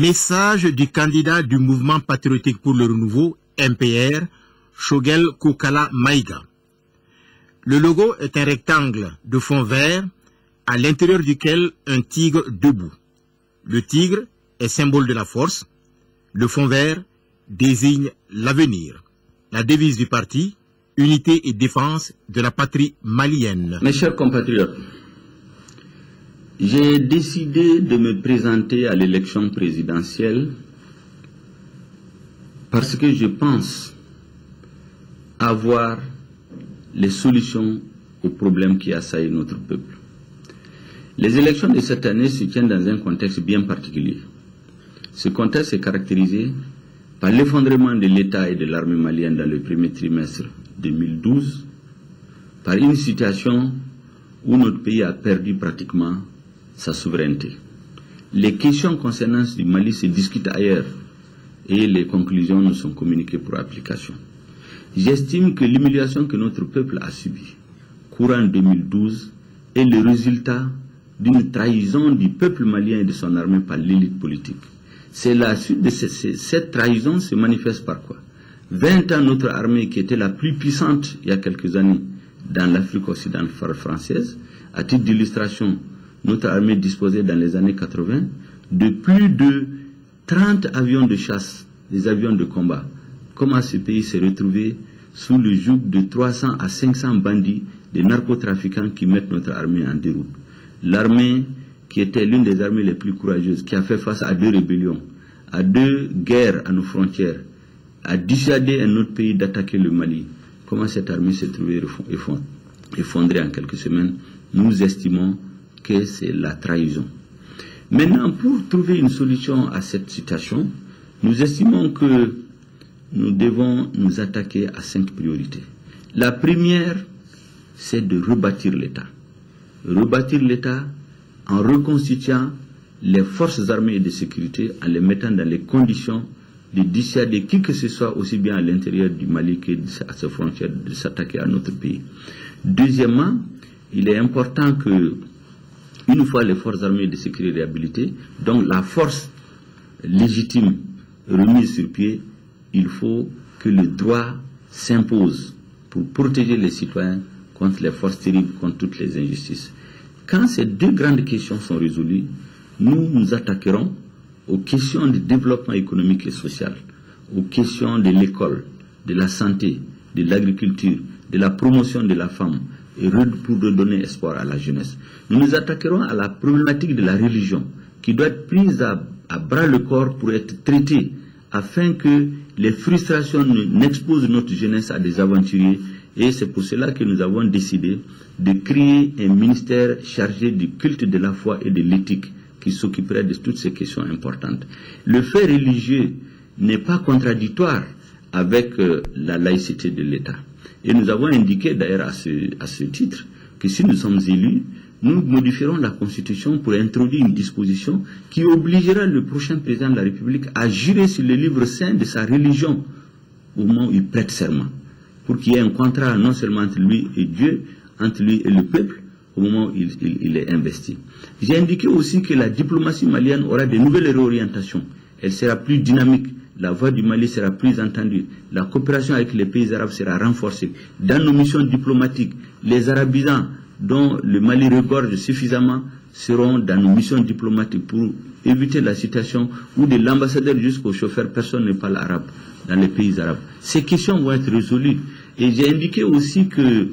Message du candidat du mouvement patriotique pour le renouveau, MPR, Choguel Kokala Maïga. Le logo est un rectangle de fond vert à l'intérieur duquel un tigre debout. Le tigre est symbole de la force. Le fond vert désigne l'avenir. La devise du parti, unité et défense de la patrie malienne. Mes chers compatriotes, j'ai décidé de me présenter à l'élection présidentielle parce que je pense avoir les solutions aux problèmes qui assaillent notre peuple. Les élections de cette année se tiennent dans un contexte bien particulier. Ce contexte est caractérisé par l'effondrement de l'État et de l'armée malienne dans le premier trimestre 2012, par une situation où notre pays a perdu pratiquement sa souveraineté. Les questions concernant du Mali se discutent ailleurs et les conclusions nous sont communiquées pour application. J'estime que l'humiliation que notre peuple a subie courant 2012 est le résultat d'une trahison du peuple malien et de son armée par l'élite politique. C'est la suite de cette trahison se manifeste par quoi? 20 ans, notre armée, qui était la plus puissante il y a quelques années dans l'Afrique occidentale française, à titre d'illustration, notre armée disposait dans les années 80 de plus de 30 avions de chasse, des avions de combat. Comment ce pays s'est retrouvé sous le joug de 300 à 500 bandits, des narcotrafiquants qui mettent notre armée en déroute. L'armée qui était l'une des armées les plus courageuses, qui a fait face à 2 rébellions, à 2 guerres à nos frontières, a dissuadé un autre pays d'attaquer le Mali. Comment cette armée s'est trouvée effondrée en quelques semaines? Nous estimons que c'est la trahison. Maintenant, pour trouver une solution à cette situation, nous estimons que nous devons nous attaquer à 5 priorités. La première, c'est de rebâtir l'État. Rebâtir l'État en reconstituant les forces armées et de sécurité, en les mettant dans les conditions de dissuader qui que ce soit, aussi bien à l'intérieur du Mali que à ses frontières, de s'attaquer à notre pays. Deuxièmement, il est important que, une fois les forces armées et de sécurité réhabilitées, donc la force légitime remise sur pied, il faut que le droit s'impose pour protéger les citoyens contre les forces terribles, contre toutes les injustices. Quand ces 2 grandes questions sont résolues, nous nous attaquerons aux questions de développement économique et social, aux questions de l'école, de la santé, de l'agriculture, de la promotion de la femme, et pour redonner espoir à la jeunesse. Nous nous attaquerons à la problématique de la religion, qui doit être prise à bras le corps pour être traitée, afin que les frustrations n'exposent notre jeunesse à des aventuriers. Et c'est pour cela que nous avons décidé de créer un ministère chargé du culte de la foi et de l'éthique, qui s'occuperait de toutes ces questions importantes. Le fait religieux n'est pas contradictoire avec la laïcité de l'État. Et nous avons indiqué d'ailleurs à ce titre que si nous sommes élus, nous modifierons la Constitution pour introduire une disposition qui obligera le prochain président de la République à jurer sur le livre saint de sa religion au moment où il prête serment, pour qu'il y ait un contrat non seulement entre lui et Dieu, entre lui et le peuple, au moment où il est investi. J'ai indiqué aussi que la diplomatie malienne aura de nouvelles réorientations. Elle sera plus dynamique. La voix du Mali sera plus entendue. La coopération avec les pays arabes sera renforcée. Dans nos missions diplomatiques, les arabisants dont le Mali regorge suffisamment seront dans nos missions diplomatiques pour éviter la situation où de l'ambassadeur jusqu'au chauffeur, personne ne parle arabe dans les pays arabes. Ces questions vont être résolues. Et j'ai indiqué aussi que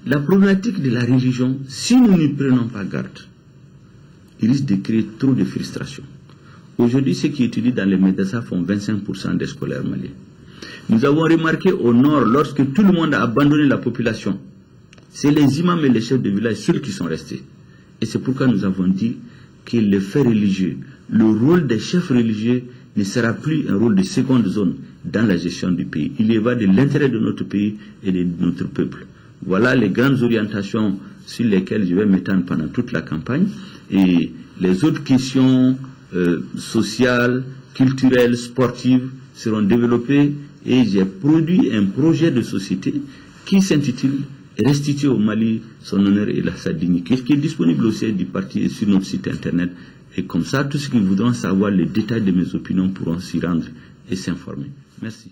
la problématique de la religion, si nous n'y prenons pas garde, il risque de créer trop de frustration. Aujourd'hui, ceux qui étudient dans les médecins font 25% des scolaires maliens. Nous avons remarqué au nord, lorsque tout le monde a abandonné la population, c'est les imams et les chefs de village seuls qui sont restés. Et c'est pourquoi nous avons dit que les faits religieux, le rôle des chefs religieux ne sera plus un rôle de seconde zone dans la gestion du pays. Il y va de l'intérêt de notre pays et de notre peuple. Voilà les grandes orientations sur lesquelles je vais m'étendre pendant toute la campagne. Et les autres questions sociales, culturelles, sportives seront développées. Et j'ai produit un projet de société qui s'intitule restituer au Mali son honneur et sa dignité, qui est disponible aussi du parti et sur notre site internet. Et comme ça, tous ceux qui voudront savoir les détails de mes opinions pourront s'y rendre et s'informer. Merci.